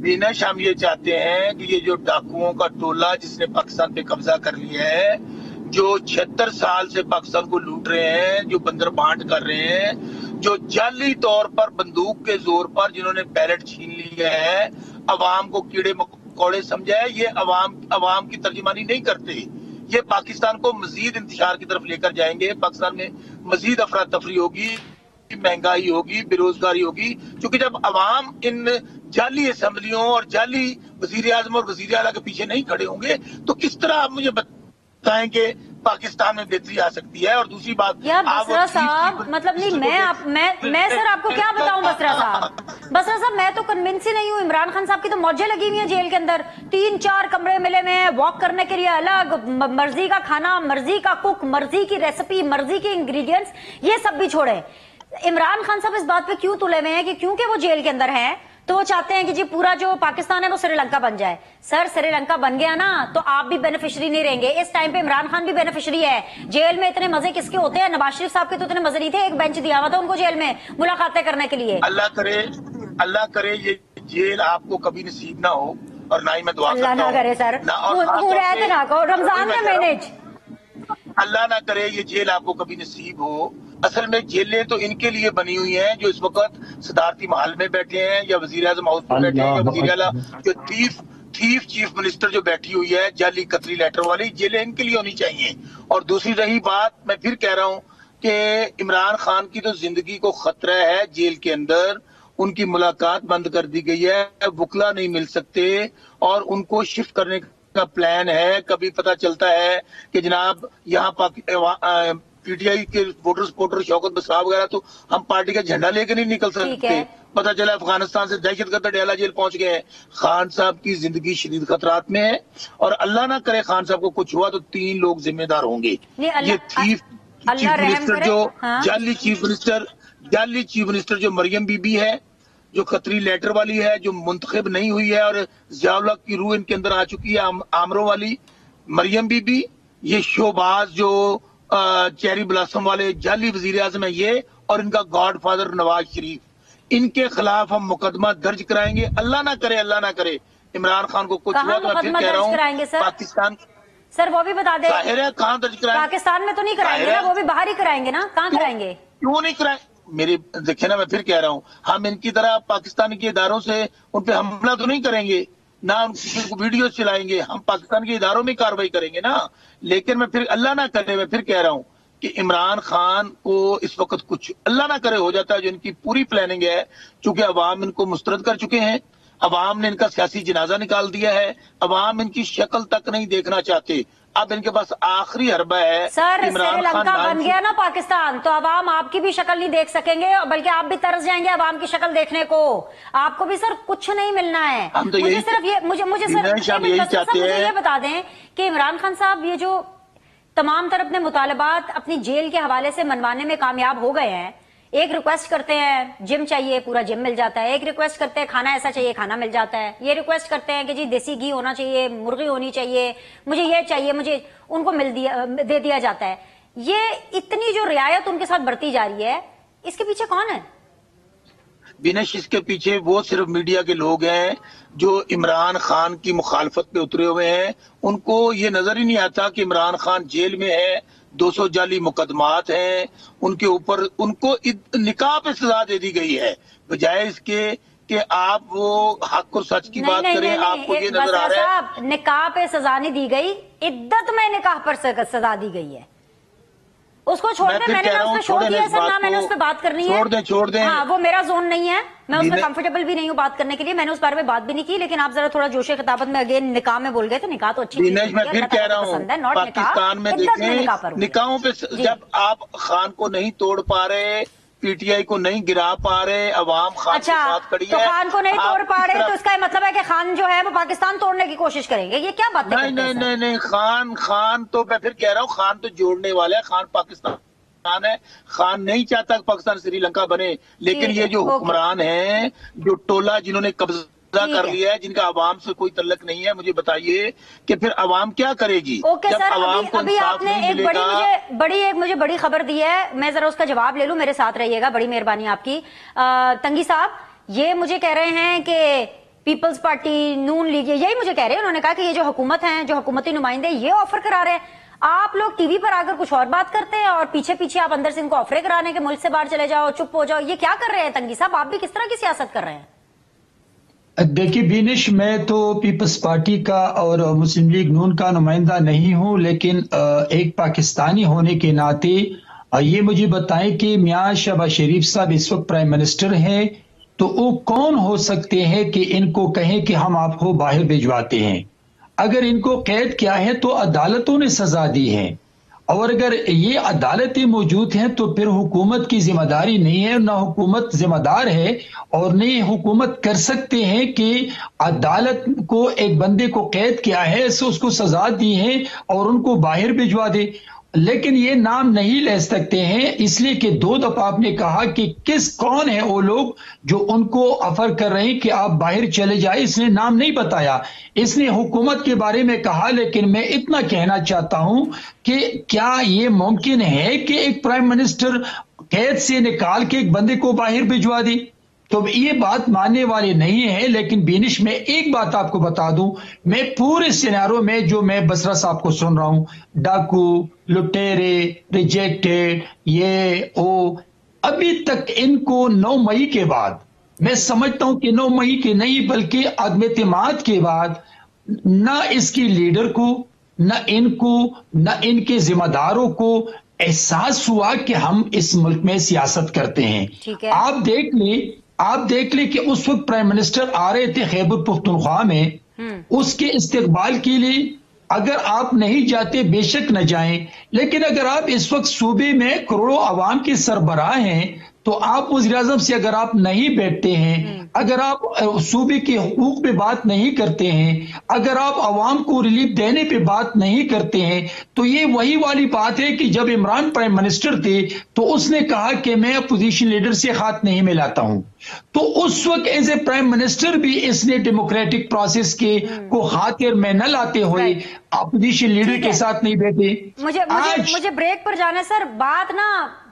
दिनेश, हम ये चाहते हैं कि ये जो डाकुओं का टोला जिसने पाकिस्तान पे कब्जा कर लिया है, जो 76 साल से पाकिस्तान को लूट रहे हैं, जो बंदर बांट कर रहे हैं, जो जाली तौर पर बंदूक के जोर पर जिन्होंने बैलेट छीन लिया है, अवाम को कीड़े मकोड़े समझा है, ये अवाम की तर्जुमानी नहीं करते। ये पाकिस्तान को मजीद इंतशार की तरफ लेकर जाएंगे। पाकिस्तान में मजीद अफरा तफरी होगी, महंगाई होगी, बेरोजगारी होगी, क्योंकि जब अवाम इन जाली असेंबलियों और जाली वजीर आजम और वजीर आला के पीछे नहीं खड़े होंगे तो किस तरह आप मुझे बताएं कि पाकिस्तान में बेहतरी आ सकती है। और दूसरी बात, यार बसरा साहब, मतलब नहीं, मैं सर आपको क्या बताऊं बसरा साहब, मैं तो कन्विंस ही नहीं हूँ। इमरान खान साहब की तो मौजें लगी हुई हैं जेल के अंदर, 3-4 कमरे मिले हुए हैं, वॉक करने के लिए अलग, मर्जी का खाना, मर्जी का कुक, मर्जी की रेसिपी, मर्जी के इंग्रेडिएंट्स, ये सब भी छोड़े। इमरान खान साहब इस बात पे क्यों तुले हुए हैं कि क्योंकि वो जेल के अंदर हैं तो वो चाहते हैं कि जी पूरा जो पाकिस्तान है वो श्रीलंका बन जाए। सर, श्रीलंका बन गया ना तो आप भी बेनिफिशियरी नहीं रहेंगे। इस टाइम पे इमरान खान भी बेनिफिशियरी है। जेल में इतने मजे किसके होते हैं? नवाज शरीफ साहब के तो इतने मजे नहीं थे, एक बेंच दिया हुआ था उनको जेल में मुलाकातें करने के लिए। अल्लाह करे ये जेल आपको कभी नसीब ना हो, और ना ही मैं दुआ करता हूं। अल्लाह ना करे सर, रमजान में मैनेज, अल्लाह ना करे ये जेल आपको कभी नसीब हो। असल में जेलें तो इनके लिए बनी हुई हैं जो इस वक्त सदारती महल में बैठे हैं, या वजीर आजम हाउस में बैठे हैं, या वजीर आला जो चीफ मिनिस्टर जो बैठी हुई है जाली कतरी लेटर वाली, जेलें इनके लिए होनी चाहिए। और दूसरी रही बात, मैं फिर कह रहा हूँ कि इमरान खान की तो जिंदगी को खतरा है जेल के अंदर। उनकी मुलाकात बंद कर दी गई है, वकला नहीं मिल सकते, और उनको शिफ्ट करने का प्लान है। कभी पता चलता है कि जनाब यहाँ PTI के वोटर सपोर्टर शौकत बसरा वगैरह तो हम पार्टी का झंडा लेकर नहीं निकल सकते। पता चला अफगानिस्तान से दहशतगर्द डेला जेल पहुंच गए हैं। खान साहब की जिंदगी शदीद खतरात में है, और अल्लाह ना करे खान साहब को कुछ हुआ तो 3 लोग जिम्मेदार होंगे। ये चीफ मिनिस्टर जो जाली चीफ मिनिस्टर जो मरियम बीबी है, जो खतरी लेटर वाली है, जो मुंतखब नहीं हुई है और जियाउल हक की रूह इनके अंदर आ चुकी है, आमरों वाली मरियम बीबी, ये शोबाज जो चेरी ब्लॉसम वाले जाली वजीर आजम है ये, और इनका गॉड फादर नवाज शरीफ, इनके खिलाफ हम मुकदमा दर्ज कराएंगे। अल्लाह ना करे इमरान खान को कुछ हुआ तो मैं फिर कह रहा हूँ पाकिस्तान। सर वो भी बता दें, कहाँ दर्ज कराएंगे? पाकिस्तान में तो नहीं कराएंगे ना, वो भी बाहर ही कराएंगे ना, कहाँ कराएंगे? क्यों नहीं कराएंगे? मेरे देखिए ना, मैं फिर कह रहा हूँ, हम इनकी तरह पाकिस्तान के इदारों से उन पे हमला तो नहीं करेंगे ना, उनको वीडियो चलाएंगे, हम पाकिस्तान के इदारों में कार्रवाई करेंगे ना। लेकिन मैं फिर अल्लाह ना करे, मैं फिर कह रहा हूँ कि इमरान खान को इस वक्त कुछ अल्लाह ना करे हो जाता है, जो इनकी पूरी प्लानिंग है, चूंकि अवाम इनको मुस्तरद कर चुके हैं, अवाम ने इनका सियासी जनाजा निकाल दिया है, अवाम इनकी शक्ल तक नहीं देखना चाहते। अब इनके पास आखिरी हरबा है। सर, श्रीलंका बन गया ना पाकिस्तान तो अवाम आपकी भी शक्ल नहीं देख सकेंगे, बल्कि आप भी तरस जाएंगे अवाम की शक्ल देखने को। आपको भी सर कुछ नहीं मिलना है। हम तो मुझे सिर्फ ये ये बता दें कि इमरान खान साहब ये जो तमाम तरह अपने मुतालबात अपनी जेल के हवाले से मनवाने में कामयाब हो गए हैं। एक रिक्वेस्ट करते हैं जिम चाहिए, पूरा जिम मिल जाता है। एक रिक्वेस्ट करते हैं खाना ऐसा चाहिए, खाना मिल जाता है। ये रिक्वेस्ट करते हैं कि जी देसी घी होना चाहिए, मुर्गी होनी चाहिए, मुझे ये चाहिए, मुझे उनको दे दिया जाता है। ये इतनी जो रियायत उनके साथ बढ़ती जा रही है, इसके पीछे कौन है? बिनेश, इसके पीछे वो सिर्फ मीडिया के लोग हैं जो इमरान खान की मुखालफत पे उतरे हुए हैं। उनको ये नजर ही नहीं आता कि इमरान खान जेल में है, 200 जाली मुकदमात हैं उनके ऊपर, उनको निकाह पे सजा दे दी गई है, बजाय इसके کہ آپ وہ حق اور سچ کی بات کریں. آپ کو یہ نظر آ رہا ہے نکاح پہ سزا نہیں دی گئی, عدت میں نکاح پر سزا دی گئی ہے. اس کو چھوڑ دیں, میں نے اس پہ چھوڑ دیا سر, نہ میں نے اس پہ بات کرنی ہے. چھوڑ دیں. ہاں وہ میرا زون نہیں ہے, میں اس میں کمفرٹیبل بھی نہیں ہوں بات کرنے کے لیے, میں نے اس بارے میں بات بھی نہیں کی. لیکن آپ ذرا تھوڑا جوش خطابت میں اگین نکاح میں بول گئے تو نکاح تو اچھی چیز ہے, میں پھر کہہ رہا ہوں پاکستان میں دیکھیں نکاحوں پہ جب آپ خان کو نہیں توڑ پا رہے, پی ٹی آئی کو نہیں گرا پا رہے, عوام خان کے ساتھ کھڑی ہے. تو خان کو نہیں توڑ پا رہے تو اس کا مطلب ہے کہ خان جو ہے وہ پاکستان توڑنے کی کوشش کریں گے, یہ کیا بات ہے؟ نہیں, خان تو میں پھر کہہ رہا ہوں خان تو جوڑنے والا ہے, خان پاکستان ہے. خان نہیں چاہتا کہ پاکستان سری لنکا بنے, لیکن یہ جو حکمران ہیں, جو ٹولہ جنہوں نے قبضہ کر لیا ہے, جن کا عوام سے کوئی تعلق نہیں ہے, مجھے بتائیے کہ پھر عوام کیا کرے گی جب عوام کو انصاف نہیں ملے گا. مجھے بڑی خبر دی ہے, میں ذرا اس کا جواب لے لوں, میرے ساتھ رہیے گا, بڑی مہربانی آپ کی. تنگی صاحب یہ مجھے کہہ رہے ہیں کہ پیپلز پارٹی نون لیگ, یہی مجھے کہہ رہے ہیں, انہوں نے کہا کہ یہ جو حکومت ہیں, جو حکومتی نمائندے یہ آفر کرا رہے ہیں, آپ لوگ ٹی وی پر آ کر کچھ اور بات کرتے ہیں اور پیچھے پیچھے آپ اندر سے ان کو آفرے کرانے کے ملک سے باہر چلے جاؤ, چپ ہو جاؤ, یہ کیا کر رہے ہیں تنگی صاحب؟ آپ بھی کس طرح کی سیاست کر رہے ہیں؟ دیکھیے بینش, میں تو پیپلز پارٹی کا اور مسلم لیگ نون کا نمائندہ نہیں ہوں, لیکن ایک پاکستانی ہونے کے ناطے یہ مجھے بتائیں کہ میاں شہباز شریف صاحب اس وقت پرائم منسٹر ہیں, تو وہ کون ہو سکتے ہیں کہ ان کو کہیں کہ ہم آپ کو باہر بھجواتے ہیں؟ اگر ان کو قید کیا ہے تو عدالتوں نے سزا دی ہے, اور اگر یہ عدالتیں موجود ہیں تو پھر حکومت کی ذمہ داری نہیں ہے, نہ حکومت ذمہ دار ہے, اور نہ حکومت کر سکتے ہیں کہ عدالت کو ایک بندے کو قید کیا ہے, اس کو سزا دی ہے اور ان کو باہر بھجوا دے. لیکن یہ نام نہیں لے سکتے ہیں, اس لیے کہ 2 دفعہ آپ نے کہا کہ کون ہے وہ لوگ جو ان کو آفر کر رہے ہیں کہ آپ باہر چلے جائیں, اس نے نام نہیں بتایا, اس نے حکومت کے بارے میں کہا. لیکن میں اتنا کہنا چاہتا ہوں کہ کیا یہ ممکن ہے کہ ایک پرائم منسٹر قید سے نکال کے ایک بندے کو باہر بھجوا دے؟ تو یہ بات ماننے والے نہیں ہے. لیکن بینش میں ایک بات آپ کو بتا دوں, میں پورے سینارو میں جو میں بسرا صاحب کو سن رہا ہوں, ڈاکو, لٹیرے, ریجیکٹڈ, یہ ابھی تک ان کو 9 مئی کے بعد, میں سمجھتا ہوں کہ 9 مئی کے نہیں بلکہ عدم اعتماد کے بعد, نہ اس کی لیڈر کو, نہ ان کو, نہ ان کے ذمہ داروں کو احساس ہوا کہ ہم اس ملک میں سیاست کرتے ہیں. آپ دیکھ لیں کہ اس وقت پرائم منسٹر آ رہے تھے خیبر پختونخوا میں, اس کے استقبال کے لیے اگر آپ نہیں جاتے بے شک نہ جائیں, لیکن اگر آپ اس وقت صوبے میں کروڑوں عوام کے سربراہ ہیں تو آپ وزیر اعظم سے اگر آپ نہیں بیٹھتے ہیں, اگر آپ صوبے کے حقوق پہ بات نہیں کرتے ہیں, اگر آپ عوام کو ریلیف دینے پہ بات نہیں کرتے ہیں, تو یہ وہی والی بات ہے کہ جب عمران پرائم منسٹر تھے تو اس نے کہا کہ میں اپوزیشن لیڈر سے ہاتھ نہیں ملاتا ہوں. تو اس وقت ایز اے پرائم منسٹر بھی اس نے ڈیموکریٹک پروسیس کے کو خاطر میں نہ لاتے ہوئے اپوزیشن لیڈر کے ساتھ نہیں بیٹھے. مجھے بریک پر جانا ہے سر. بات نا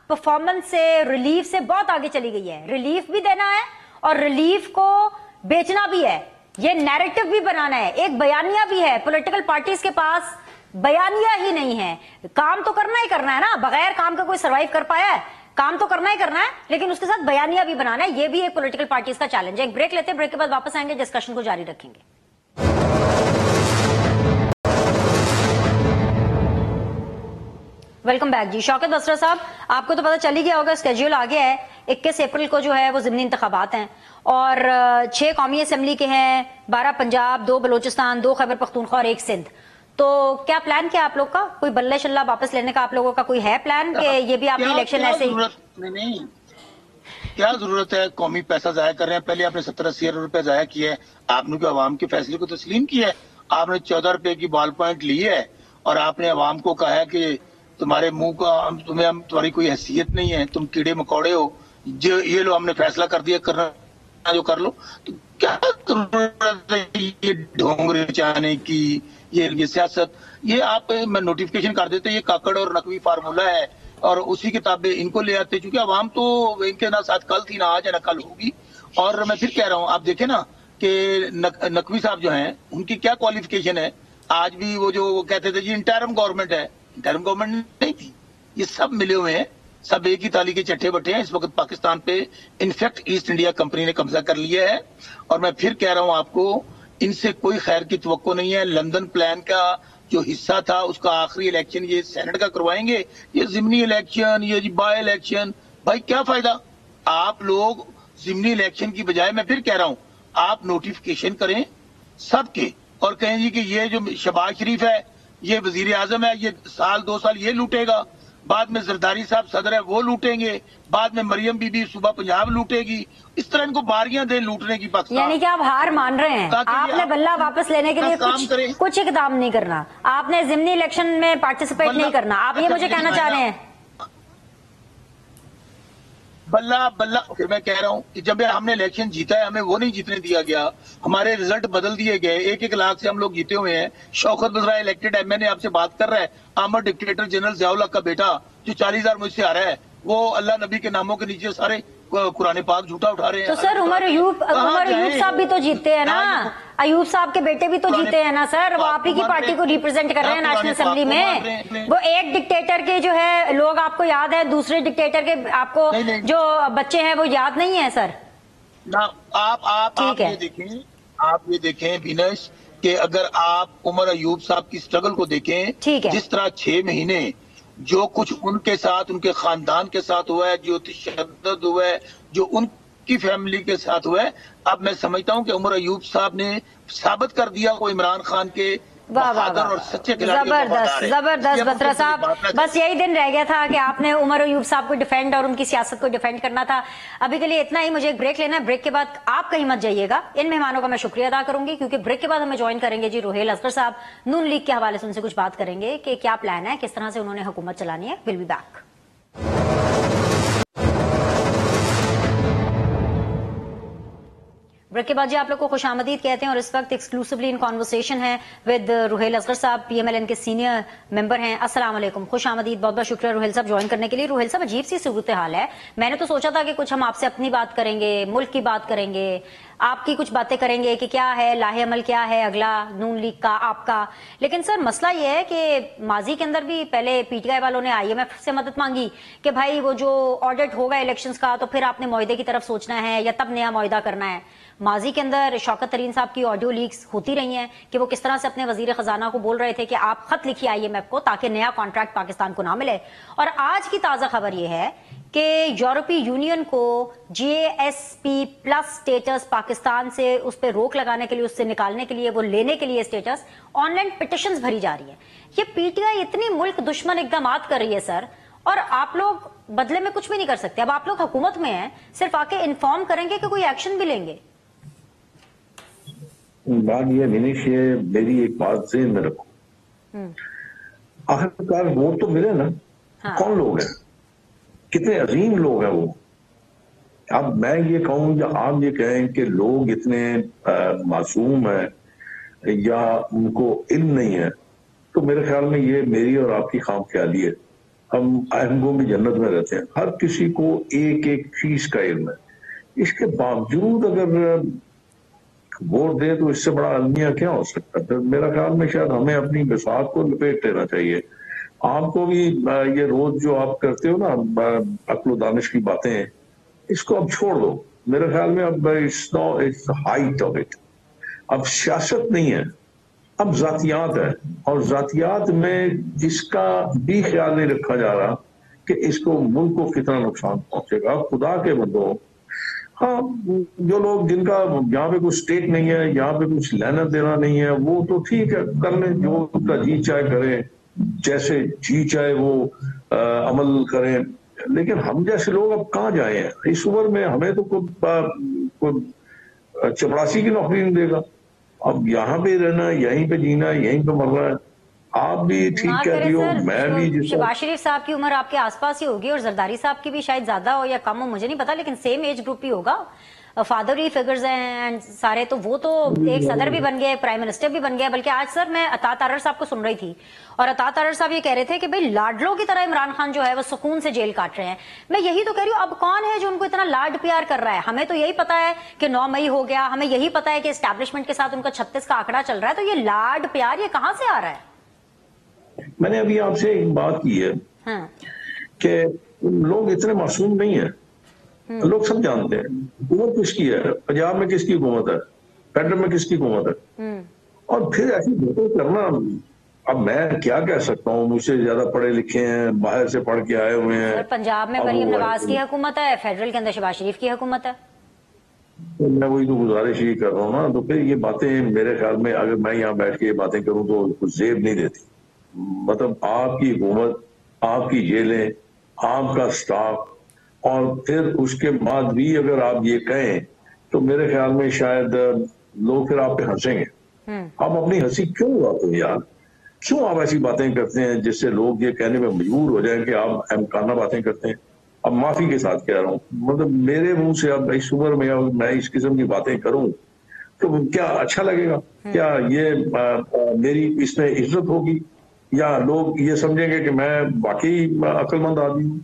پرفارمنس سے, ریلیف سے بہت آگے چلی گئی ہے. ریلیف بھی دینا ہے اور ریلیف کو بیچنا بھی ہے, یہ نیریٹو بھی بنانا ہے, ایک بیانیہ بھی ہے. پولیٹیکل پارٹیز کے پاس بیانیہ ہی نہیں ہے, کام تو کرنا ہی کرنا ہے نا, بغیر کام کا کوئی سروائیو کر پایا ہے؟ کام تو کرنا ہی کرنا ہے, لیکن اس کے ساتھ بیانیہ بھی بنانا ہے. یہ بھی ایک پولیٹیکل پارٹیز کا چیلنج ہے. ایک بریک لیتے ہیں, بریک کے بعد واپس آئیں گے, ڈسکشن کو جاری رکھیں گے. ویلکم بیک جی. شوکت بسرا صاحب, آپ کو تو پتہ چل ہی گیا ہوگا, اسکیڈول آ گیا ہے. 21 اپریل کو جو ہے وہ ضمنی انتخابات ہیں, اور 6 قومی اسمبلی کے ہیں, 12 پنجاب, 2 بلوچستان, 2 خیبر پختونخوا اور 1 سندھ. تو کیا پلان کیا آپ لوگ کا؟ کوئی بلے شلہ واپس لینے کا آپ لوگوں کا کوئی ہے پلان کہ یہ بھی آپ نے الیکشن ایسے ہی؟ نہیں, کیا ضرورت ہے, قومی پیسہ ضائع کر رہے ہیں. پہلے آپ نے 70-80 ارب روپے ضائع کیا ہے, آپ نے عوام کے فیصلے کو تسلیم کیا ہے. آپ نے 14 روپے کی بال پوائنٹ لی ہے اور آپ نے عوام کو کہا ہے کہ تمہارے منہ کا تمہاری کوئی حیثیت نہیں ہے, تم کیڑے مکوڑے ہو, یہ لو ہم نے فیصلہ کر دیا, کرنا جو کر لو. تو کیا ضرورت ہے یہ ڈھونگ رچانے کی, یہ سیاست؟ یہ آپ میں نوٹیفکیشن کر دیتے, یہ کاکڑ اور نقوی فارمولہ ہے, اور اسی کتابیں ان کو لے آتے, چونکہ عوام تو ان کے نہ ساتھ کل تھی, نہ آج ہے, نہ کل ہوگی. اور میں پھر کہہ رہا ہوں, آپ دیکھیں نا کہ نقوی صاحب جو ہیں ان کی کیا کوالیفیکیشن ہے. آج بھی وہ جو کہتے تھے جی انٹرم گورنمنٹ ہے, انٹرم گورنمنٹ نہیں تھی, یہ سب ملے ہوئے ہیں, सब एक ही ताली के चट्टे बट्टे हैं। इस वक्त पाकिस्तान पे इनफैक्ट ईस्ट इंडिया कंपनी ने कब्जा कर लिया है, और मैं फिर कह रहा हूं आपको, इनसे कोई खैर की तवक्को नहीं है। लंदन प्लान का जो हिस्सा था उसका आखिरी इलेक्शन ये सेनेट का करवाएंगे, ये जिमनी इलेक्शन, ये बाय इलेक्शन, भाई क्या फायदा। आप लोग जिमनी इलेक्शन की बजाय, मैं फिर कह रहा हूं, आप नोटिफिकेशन करें सबके और कहें जी कि ये जो शहबाज शरीफ है, ये वजीर आजम है, ये साल 2 साल ये लूटेगा, बाद में जरदारी साहब सदर है वो लूटेंगे, बाद में मरियम बीबी सुबह पंजाब लूटेगी। इस तरह इनको बारियां दे लूटने की पाकिस्तान। यानी कि आप हार मान रहे हैं, आपने बल्ला वापस लेने के लिए कुछ इकदाम नहीं करना, आपने जिमनी इलेक्शन में पार्टिसिपेट नहीं करना, आप ये मुझे कहना चाह रहे हैं? बल्ला बल्ला फिर मैं कह रहा हूं कि जब हमने इलेक्शन जीता है, हमें वो नहीं जीतने दिया गया, हमारे रिजल्ट बदल दिए गए। 1-1 लाख से हम लोग जीते हुए हैं। शौकत बजरा इलेक्टेड है, मैंने आपसे बात कर रहा है, आमर डिक्टेटर जनरल ज़ियाउल हक का बेटा जो 40,000 मुझसे आ रहा है, वो अल्लाह नबी के नामों के नीचे सारे कुरान पाक झूठा उठा रहे हैं। तो सर उमर अयूब साहब भी तो जीते हैं ना, अयूब साहब के बेटे भी तो जीते हैं ना सर, वो आप ही की पार्टी को रिप्रेजेंट कर रहे हैं नेशनल असेंबली में। वो एक डिक्टेटर के जो है लोग आपको याद है, दूसरे डिक्टेटर के आपको जो बच्चे हैं वो याद नहीं है सर ना। आप ये देखें विनश कि अगर आप उमर अयूब साहब की स्ट्रगल को देखें, जिस तरह 6 महीने जो कुछ उनके साथ, उनके खानदान के साथ हुआ है, जो तशद्दुद हुआ है, जो उनकी फैमिली के साथ हुआ है, अब मैं समझता हूं कि उमर अयूब साहब ने साबित कर दिया वो इमरान खान के और सच्चे जबरदस्त बत्रा साहब, बस यही दिन रह गया था कि आपने उमर अयूब साहब को डिफेंड और उनकी सियासत को डिफेंड करना था। अभी के लिए इतना ही, मुझे एक ब्रेक लेना है, ब्रेक के बाद आप कहीं मत जाइएगा। इन मेहमानों का मैं शुक्रिया अदा करूंगी क्योंकि ब्रेक के बाद हमें ज्वाइन करेंगे जी रुहेल असगर साहब, नून लीग के हवाले से उनसे कुछ बात करेंगे कि क्या प्लान है, किस तरह से उन्होंने हुकूमत चलानी है। Will be back. ब्रेक के बाद जी आप लोग को खुशामदीद कहते हैं और इस वक्त एक्सक्लूसिवली इन कॉन्वर्सेशन है विद रुहेल असगर साहब, पीएमएलएन के सीनियर मेंबर हैं। अस्सलाम वालेकुम, खुशामदीद, बहुत बहुत शुक्रिया रुहेल साहब ज्वाइन करने के लिए। रुहेल साहब, अजीब सी सूरत हाल है, मैंने तो सोचा था कि कुछ हम आपसे अपनी बात करेंगे, मुल्क की बात करेंगे, आपकी कुछ बातें करेंगे कि क्या है लाहे अमल, क्या है अगला नून लीग का आपका। लेकिन सर मसला ये है कि माजी के अंदर भी पहले पीटीआई वालों ने आईएमएफ से मदद मांगी कि भाई वो जो ऑडिट होगा इलेक्शंस का तो फिर आपने मुआहदे की तरफ सोचना है या तब नया मुआहदा करना है। माजी के अंदर शौकत तरीन साहब की ऑडियो लीक्स होती रही हैं कि वो किस तरह से अपने वजीर खजाना को बोल रहे थे कि आप खत लिखिए आईएमएफ को ताकि नया कॉन्ट्रैक्ट पाकिस्तान को ना मिले। और आज की ताजा खबर यह है कि यूरोपीय यूनियन को जीएसपी प्लस स्टेटस पाकिस्तान से उस पर रोक लगाने के लिए, उससे निकालने के लिए, वो लेने के लिए स्टेटस ऑनलाइन पिटिशंस भरी जा रही है। ये पीटीआई इतनी मुल्क दुश्मन इकदामात कर रही है सर, और आप लोग बदले में कुछ भी नहीं कर सकते। अब आप लोग हुकूमत में हैं, सिर्फ आके इन्फॉर्म करेंगे कि कोई एक्शन भी लेंगे। बात ये विनिश, ये मेरी एक बात ज़हन में रखो, आखिरकार वोट तो मिले ना। हाँ। कौन लोग हैं, कितने अजीम लोग हैं वो। अब मैं ये कहूं या आप ये कहें कि लोग इतने मासूम हैं या उनको इल्म नहीं है, तो मेरे ख्याल में ये मेरी और आपकी खाम ख्याली है। हम वो भी जन्नत में रहते हैं, हर किसी को एक एक चीज का इल्म है। इसके बावजूद अगर वोट दे तो इससे बड़ा अलमिया क्या हो सकता है। तो मेरा ख्याल में शायद हमें अपनी बिसात को लपेट लेना चाहिए। आपको भी ये रोज जो आप करते हो ना अक्ल दानिश की बातें, इसको अब छोड़ दो। मेरे ख्याल में अब इट्स हाइट ऑफ इट। अब सियासत नहीं है, अब जातियात है, और जातियात में जिसका भी ख्याल नहीं रखा जा रहा कि इसको मुल्क को कितना नुकसान पहुंचेगा। खुदा के बंदो, हाँ, जो लोग जिनका यहाँ पे कुछ स्टेट नहीं है, यहाँ पे कुछ लेना देना नहीं है, वो तो ठीक है, कर लें, जो उनका जी चाहे करें, जैसे जी चाहे वो अमल करें। लेकिन हम जैसे लोग अब कहाँ जाए हैं इस उम्र में, हमें तो कोई चपरासी की नौकरी नहीं देगा। अब यहाँ पे रहना, यहीं पे जीना, यहीं पे मरना है। आप भी ठीक कहती हो, मैं भी। शहबाज शरीफ साहब की उम्र आपके आसपास ही होगी और जरदारी साहब की भी शायद ज्यादा हो या कम हो, मुझे नहीं पता, लेकिन सेम एज ग्रुप ही होगा। फादर फिगर्स हैं सारे, तो वो तो एक सदर भी बन गए, प्राइम मिनिस्टर भी बन गए। बल्कि आज सर मैं अता तारर साहब को सुन रही थी और अता तारर साहब ये कह रहे थे कि भाई लाडलों की तरह इमरान खान जो है वो सुकून से जेल काट रहे हैं। मैं यही तो कह रही हूँ, अब कौन है जो उनको इतना लाड प्यार कर रहा है। हमें तो यही पता है कि 9 मई हो गया, हमें यही पता है कि एस्टैब्लिशमेंट के साथ उनका 36 का आंकड़ा चल रहा है, तो ये लाड प्यार ये कहाँ से आ रहा है। मैंने अभी आपसे एक बात की है। हाँ। کہ لوگ اتنے معصوم نہیں ہیں. لوگ سب جانتے ہیں حکومت کس کی ہے, پنجاب میں کس کی حکومت ہے, فیڈرل میں کس کی حکومت ہے, اور پھر ایسی باتیں کرنا. اب میں کیا کہہ سکتا ہوں, مجھ سے زیادہ پڑھے لکھے ہیں, باہر سے پڑھ کے آئے ہوئے ہیں. پنجاب میں مریم نواز کی حکومت ہے, فیڈرل کے اندر شہباز شریف کی حکومت ہے. میں وہی تو گزارش ہی کر رہا ہوں نا. تو پھر یہ باتیں میرے خیال میں اگر میں یہاں بیٹھ کے یہ باتیں کروں تو کچھ زیب نہیں دیتی. مطلب آپ کی حکومت, آپ کی جیلیں, آپ کا سٹاف, اور پھر اس کے بعد بھی اگر آپ یہ کہیں تو میرے خیال میں شاید لوگ پھر آپ پہ ہنسیں گے. آپ اپنی ہنسی کیوں اڑاتے ہیں یار؟ کیوں آپ ایسی باتیں کرتے ہیں جس سے لوگ یہ کہنے میں مجبور ہو جائیں کہ آپ امکانہ باتیں کرتے ہیں؟ اب معافی کے ساتھ کہہ رہا ہوں, مطلب میرے منہ سے اب اس عمر میں اس قسم کی باتیں کروں تو کیا اچھا لگے گا؟ کیا یہ میری اس میں عزت ہوگی, یا لوگ یہ سمجھیں گے کہ میں واقعی عقل مند آدمی ہوں؟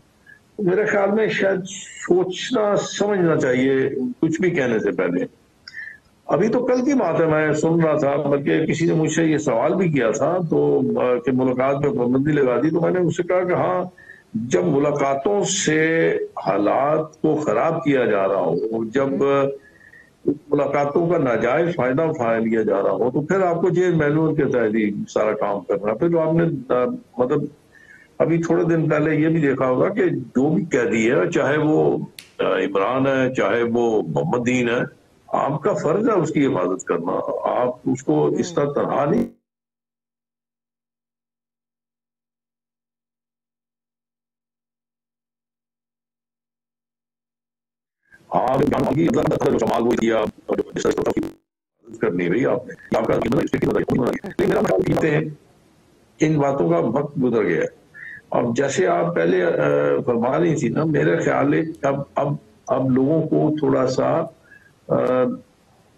میرے خیال میں شاید سوچنا سمجھنا چاہیے کچھ بھی کہنے سے پہلے. ابھی تو کل کی بات ہے, میں سن رہا تھا, بلکہ کسی نے مجھ سے یہ سوال بھی کیا تھا تو کہ ملاقات پہ پابندی لگا دی, تو میں نے اس سے کہا کہ ہاں, جب ملاقاتوں سے حالات کو خراب کیا جا رہا ہو, جب ملاقاتوں کا ناجائز فائدہ اٹھایا لیا جا رہا ہو, تو پھر آپ کو جیل مینول کے تحت سارا کام کرنا. پھر آپ نے مطلب ابھی تھوڑے دن پہلے یہ بھی دیکھا ہوگا کہ جو بھی قیدی ہے, چاہے وہ عمران ہے, چاہے وہ محمد دین ہے, آپ کا فرض ہے اس کی حفاظت کرنا. آپ اس کو اس طرح تنہا نہیں کرنی رہی آپ نے. ان باتوں کا وقت گزر گیا. اب جیسے آپ پہلے فرما رہی تھی نا, میرے خیال ہے اب لوگوں کو تھوڑا سا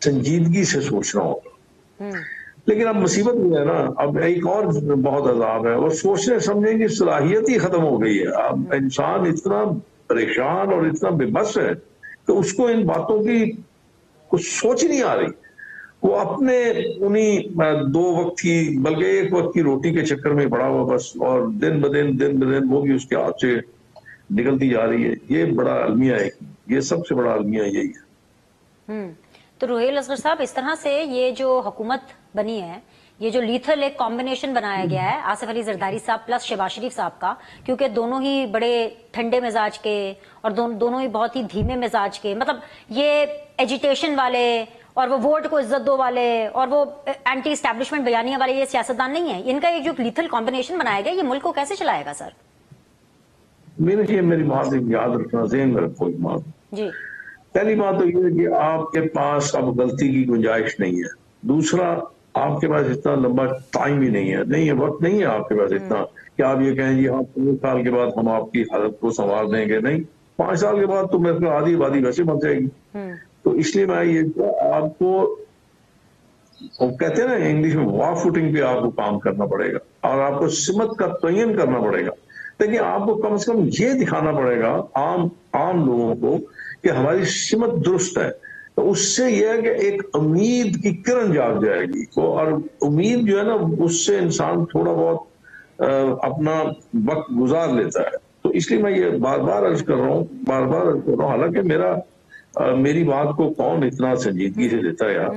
سنجیدگی سے سوچنا ہوگا. لیکن اب مصیبت یہ ہے نا, اب ایک اور بہت عذاب ہے, اور سوچنے سمجھنے کی صلاحیت ہی ختم ہو گئی ہے. اب انسان اتنا پریشان اور اتنا بے بس ہے کہ اس کو ان باتوں کی کچھ سوچ نہیں آ رہی. وہ اپنے انہی 2 وقت کی, بلکہ 1 وقت کی روٹی کے چکر میں پڑا ہوا بس, اور دن بدن وہ بھی اس کے ہاتھ سے نکلتی جا رہی ہے. یہ بڑا المیہ ہے, یہ سب سے بڑا المیہ یہی ہے. تو روہیل اصغر صاحب, اس طرح سے یہ جو حکومت بنی ہے, یہ جو لیتھل ایک کمبینیشن بنایا گیا ہے آصف علی زرداری صاحب پلس شہباز شریف صاحب کا, کیونکہ دونوں ہی بڑے ٹھنڈے مزاج کے اور دونوں ہی بہت ہی دھیمے مزاج کے, مطلب یہ ایجیٹیشن والے اور وہ ووٹ کو عزت دو والے اور وہ اینٹی اسٹیبلشمنٹ بیانیہ والے یہ سیاستدان نہیں ہیں. ان کا ایک جو لیتھل کمبینیشن بنایا گیا, یہ ملک کو کیسے چلائے گا سر؟ میری بات یاد رکھنا, ذہن میں رکھو ایک بات. جی, پہلی بات تو یہ ہے کہ آپ کے پاس اب غلطی کی گنجائش نہیں ہے. دوسرا, آپ کے پاس اتنا لمبا ٹائم ہی نہیں ہے, وقت نہیں ہے آپ کے پاس اتنا کہ آپ یہ کہیں جی ہاں 5 سال کے بعد ہم آپ کی حالت کو سنوار دیں گے. نہیں, 5 سال کے بعد تو میرے کو آدھی آبادی ویسے بن جائے گی. تو اس لیے میں یہ آپ کو کہتے ہیں نا انگلش میں, واک فوٹنگ پہ آپ کو کام کرنا پڑے گا, اور آپ کو سمت کا تعین کرنا پڑے گا. لیکن آپ کو کم سے کم یہ دکھانا پڑے گا عام لوگوں کو کہ ہماری سمت درست ہے. تو اس سے یہ ہے کہ ایک امید کی کرن جاگ جائے گی, اور امید جو ہے نا, اس سے انسان تھوڑا بہت اپنا وقت گزار لیتا ہے. تو اس لیے میں یہ بار بار عرض کر رہا ہوں, حالانکہ میری بات کو کون اتنا سنجیدگی سے لیتا ہے یار,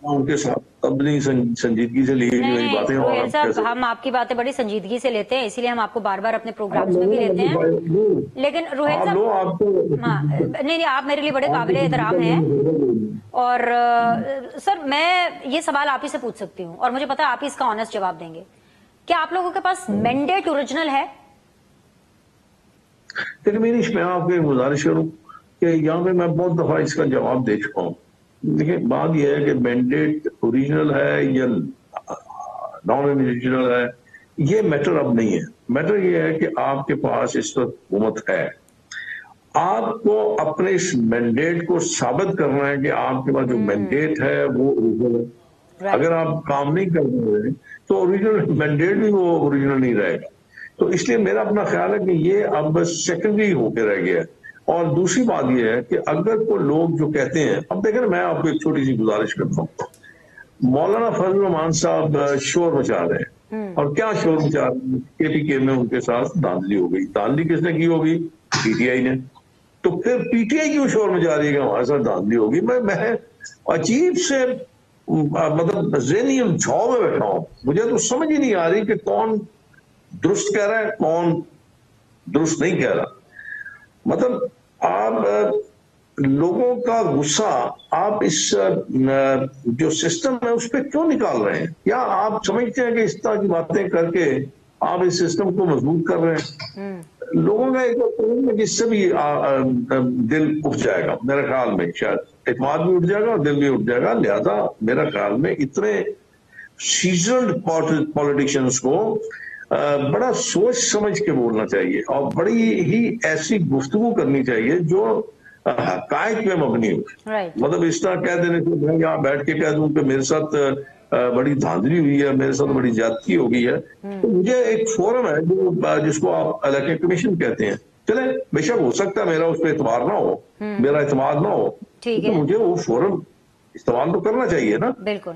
ان کے ساتھ اب نہیں سنجیدگی سے لی میری باتیں. روہیل صاحب, ہم آپ کی باتیں بڑی سنجیدگی سے لیتے ہیں, اسی لیے ہم آپ کو بار بار اپنے پروگرامز میں بھی لیتے ہیں. لیکن روہیل صاحب, نہیں, آپ میرے لیے بڑے قابل احترام ہیں. اور سر, میں یہ سوال آپ ہی سے پوچھ سکتی ہوں, اور مجھے پتا ہے آپ ہی اس کا آنیسٹ جواب دیں گے. کیا آپ لوگوں کے پاس مینڈیٹ اوریجنل ہے؟ لیکن میں آپ کو گزارش کروں کہ یہاں پہ میں بہت دفعہ اس کا جواب دے چکا ہوں. لیکن بات یہ ہے کہ مینڈیٹ اوریجنل ہے یا نان اوریجنل ہے, یہ میٹر اب نہیں ہے. میٹر یہ ہے کہ آپ کے پاس اس وقت حکومت ہے, آپ کو اپنے اس مینڈیٹ کو ثابت کرنا ہے کہ آپ کے پاس جو مینڈیٹ ہے وہ اوریجنل ہے. اگر آپ کام نہیں کر رہے تو اوریجنل مینڈیٹ بھی وہ اوریجنل نہیں رہے گا. تو اس لیے میرا اپنا خیال ہے کہ یہ اب سیکنڈری ہو کے رہ گیا ہے. اور دوسری بات یہ ہے کہ اگر کوئی لوگ جو کہتے ہیں, اب دیکھیں میں آپ کو ایک چھوٹی سی گزارش کرتا ہوں. مولانا فضل الرحمان صاحب شور مچا رہے ہیں, اور کیا شور مچا KPK میں ان کے ساتھ دھاندلی ہو گئی. دھاندلی کس نے کی ہوگی؟ PTI نے. تو پھر PTI کیوں شور مچا رہی ہے کہ ہمارے ساتھ دھاندلی ہوگی؟ میں عجیب سے مطلب ذہنی جھاؤ میں بیٹھا ہوں. مجھے تو سمجھ ہی نہیں آ رہی کہ کون درست کہہ رہا ہے کون درست نہیں کہہ رہا. مطلب آپ لوگوں کا غصہ آپ اس جو سسٹم ہے اس پہ کیوں نکال رہے ہیں؟ یا آپ سمجھتے ہیں کہ اس طرح کی باتیں کر کے آپ اس سسٹم کو مضبوط کر رہے ہیں؟ لوگوں کا ایک جس سے بھی دل اٹھ جائے گا میرے خیال میں، شاید اعتماد بھی اٹھ جائے گا اور دل بھی اٹھ جائے گا. لہذا میرے خیال میں اتنے سیزنڈ پولیٹیشینز کو بڑا سوچ سمجھ کے بولنا چاہیے اور بڑی ہی ایسی گفتگو کرنی چاہیے جو حقائق پہ مبنی ہو. مطلب اس طرح کہہ دینے سے میں یہاں بیٹھ کے کہہ دوں کہ میرے ساتھ بڑی دھاندلی ہوئی ہے، میرے ساتھ بڑی زیادتی ہو گئی ہے. تو مجھے ایک فورم ہے جس کو آپ الیکشن کمیشن کہتے ہیں، چلے بے شک ہو سکتا ہے میرا اس پہ اعتبار نہ ہو، میرا اعتماد نہ ہو، تو مجھے وہ فورم استعمال تو کرنا چاہیے نا. بالکل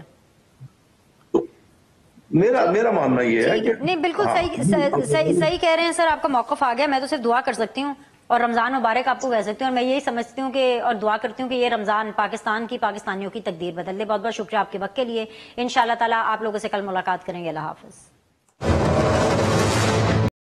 میرا ماننا یہ ہے کہ نہیں، بالکل صحیح کہہ رہے ہیں سر. آپ کا موقف آ گیا. میں تو صرف دعا کر سکتی ہوں اور رمضان مبارک آپ کو کہہ سکتی ہوں، اور میں یہی سمجھتی ہوں کہ اور دعا کرتی ہوں کہ یہ رمضان پاکستان کی، پاکستانیوں کی تقدیر بدل دے. بہت بہت شکریہ آپ کے وقت کے لیے. انشاءاللہ تعالیٰ آپ لوگوں سے کل ملاقات کریں گے. اللہ حافظ.